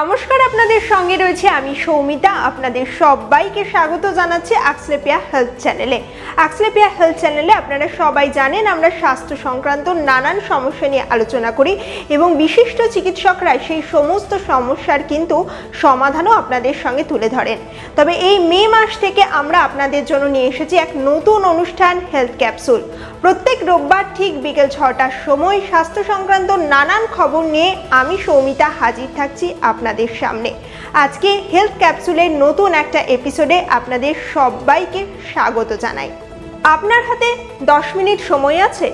নমস্কার, আপনাদের সঙ্গে রয়েছে আমি সৌমিতা। আপনাদের সবাইকে স্বাগত জানাচ্ছি অ্যাক্সলেপিয়া হেলথ চ্যানেলে। অ্যাক্সলেপিয়া হেলথ চ্যানেলে আপনারা সবাই জানেন আমরা স্বাস্থ্য সংক্রান্ত নানান সমস্যা নিয়ে আলোচনা করি এবং বিশিষ্ট চিকিৎসকরা সেই সমস্ত সমস্যার কিন্তু সমাধানও আপনাদের সঙ্গে তুলে ধরেন। তবে এই মে মাস থেকে আমরা আপনাদের জন্য নিয়ে এসেছি এক নতুন অনুষ্ঠান, হেলথ ক্যাপসুল। প্রত্যেক রোববার ঠিক বিকেল 6টার সময় স্বাস্থ্য সংক্রান্ত নানান খবর নিয়ে আমি সৌমিতা হাজির থাকছি আপনাদের সামনে। আজকে হেলথ ক্যাপসুলের নতুন একটা এপিসোডে আপনাদের সবাইকে স্বাগত জানাই। আপনার হাতে 10 মিনিট সময় আছে,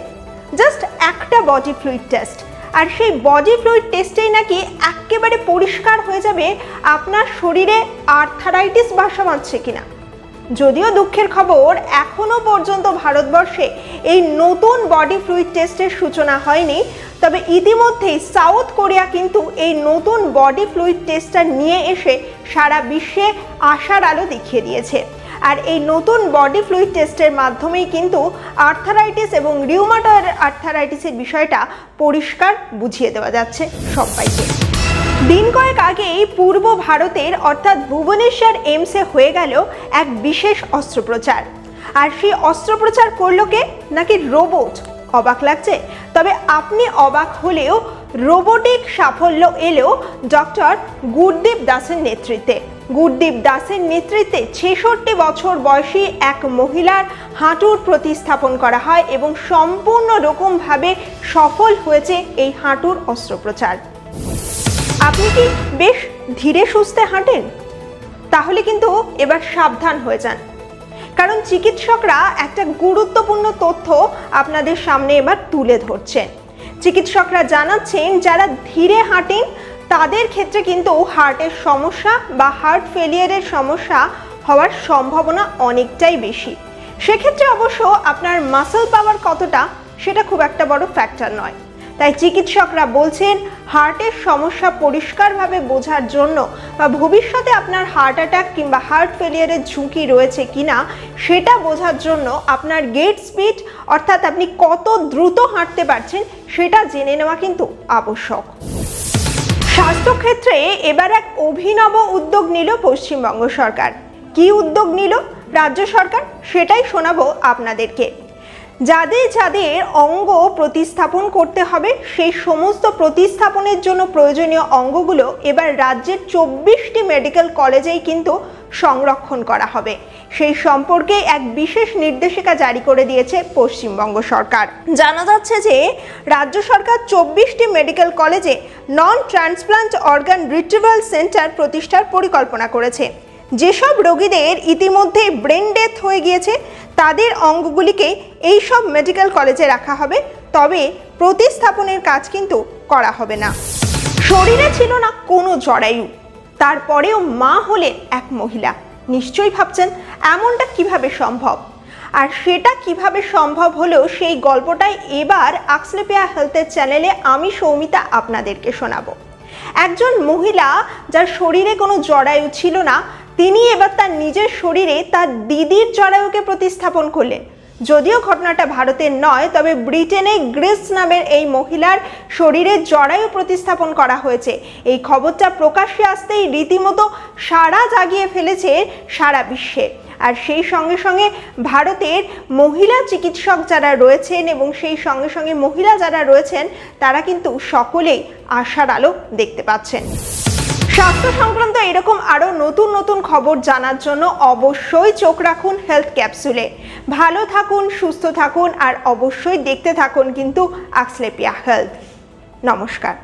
জাস্ট একটা বডি ফ্লুইড টেস্ট, আর সেই বডি ফ্লুইড টেস্টেই নাকি একেবারে পরিষ্কার হয়ে যাবে আপনার শরীরে আর্থারাইটিস বাসা বাঁধছে কিনা। যদিও দুঃখের খবর, এখনো পর্যন্ত ভারতবর্ষে এই নতুন বডি ফ্লুইড টেস্টের সূচনা হয়নি। তবে ইতিমধ্যেই সাউথ কোরিয়া কিন্তু এই নতুন বডি ফ্লুইড টেস্টটা নিয়ে এসে সারা বিশ্বে আশার আলো দেখিয়ে দিয়েছে। আর এই নতুন বডি ফ্লুইড টেস্টের মাধ্যমেই কিন্তু আর্থারাইটিস এবং রিউমাটয়েড আর্থারাইটিসের বিষয়টা পরিষ্কার বুঝিয়ে দেওয়া যাচ্ছে সবাইকে। দিন কয়েক আগেই পূর্ব ভারতের অর্থাৎ ভুবনেশ্বর এইমসে হয়ে গেল এক বিশেষ অস্ত্রোপচার। আর সেই অস্ত্রোপচার করলো কে? নাকি রোবট। অবাক লাগছে? তবে আপনি অবাক হলেও রোবোটিক সাফল্য এলো ডক্টর গুরদীপ দাসের নেতৃত্বে। গুরদীপ দাসের নেতৃত্বে 66 বছর বয়সী এক মহিলার হাঁটুর প্রতিস্থাপন করা হয় এবং সম্পূর্ণ রকমভাবে সফল হয়েছে এই হাঁটুর অস্ত্রোপচার। আপনি কি বেশ ধীরে সুস্থে হাঁটেন? তাহলে কিন্তু এবার সাবধান হয়ে যান, কারণ চিকিৎসকরা একটা গুরুত্বপূর্ণ তথ্য আপনাদের সামনে এবার তুলে ধরছেন। চিকিৎসকরা জানাচ্ছেন যারা ধীরে হাঁটেন তাদের ক্ষেত্রে কিন্তু হার্টের সমস্যা বা হার্ট ফেলিয়ারের সমস্যা হওয়ার সম্ভাবনা অনেকটাই বেশি। সেক্ষেত্রে অবশ্য আপনার মাসল পাওয়ার কতটা সেটা খুব একটা বড় ফ্যাক্টর নয়। তাই চিকিৎসকরা বলছেন হার্টের সমস্যা পরিষ্কারভাবে বোঝার জন্য বা ভবিষ্যতে আপনার হার্ট অ্যাটাক কিংবা হার্ট ফেলিয়ারের ঝুঁকি রয়েছে কিনা সেটা বোঝার জন্য আপনার গেট স্পিড অর্থাৎ আপনি কত দ্রুত হাঁটতে পারছেন সেটা জেনে নেওয়া কিন্তু আবশ্যক। স্বাস্থ্যক্ষেত্রে এবার এক অভিনব উদ্যোগ নিল পশ্চিমবঙ্গ সরকার। কি উদ্যোগ নিল রাজ্য সরকার সেটাই শোনাবো আপনাদেরকে। যাদের যাদের অঙ্গ প্রতিস্থাপন করতে হবে সেই সমস্ত প্রতিস্থাপনের জন্য প্রয়োজনীয় অঙ্গগুলো এবার রাজ্যের 24টি মেডিকেল কলেজেই কিন্তু সংরক্ষণ করা হবে। সেই সম্পর্কে এক বিশেষ নির্দেশিকা জারি করে দিয়েছে পশ্চিমবঙ্গ সরকার। জানা যাচ্ছে যে রাজ্য সরকার 24টি মেডিকেল কলেজে নন ট্রান্সপ্লান্ট অর্গান রিট্রিভাল সেন্টার প্রতিষ্ঠার পরিকল্পনা করেছে। যেসব রোগীদের ইতিমধ্যে ব্রেন ডেথ হয়ে গিয়েছে তাদের অঙ্গগুলিকে এই সব মেডিকেল কলেজে রাখা হবে, তবে প্রতিস্থাপনের কাজ কিন্তু করা হবে না। শরীরে ছিল না কোনো জরায়ু, তারপরেও মা হলেন এক মহিলা। নিশ্চয়ই ভাবছেন এমনটা কিভাবে সম্ভব, আর সেটা কিভাবে সম্ভব হলো সেই গল্পটাই এবার অ্যাক্সলেপিয়া হেলথের চ্যানেলে আমি সৌমিতা আপনাদেরকে শোনাবো। একজন মহিলা যার শরীরে কোনো জরায়ু ছিল না, তিনি এবার তার নিজের শরীরে তার দিদির জরায়ুকে প্রতিস্থাপন করলেন। যদিও ঘটনাটা ভারতের নয়, তবে ব্রিটেনে গ্রেস নামের এই মহিলার শরীরে জরায়ু প্রতিস্থাপন করা হয়েছে। এই খবরটা প্রকাশ্যে আসতেই রীতিমতো সাড়া জাগিয়ে ফেলেছে সারা বিশ্বে। আর সেই সঙ্গে সঙ্গে ভারতের মহিলা চিকিৎসক যারা রয়েছেন এবং সেই সঙ্গে সঙ্গে মহিলা যারা রয়েছেন তারা কিন্তু সকলেই আশার আলো দেখতে পাচ্ছেন। স্বাস্থ্য সংক্রান্ত এরকম আরও নতুন নতুন খবর জানার জন্য অবশ্যই চোখ রাখুন হেলথ ক্যাপসুলে। ভালো থাকুন, সুস্থ থাকুন, আর অবশ্যই দেখতে থাকুন কিন্তু অ্যাক্সলেপিয়া হেলথ। নমস্কার।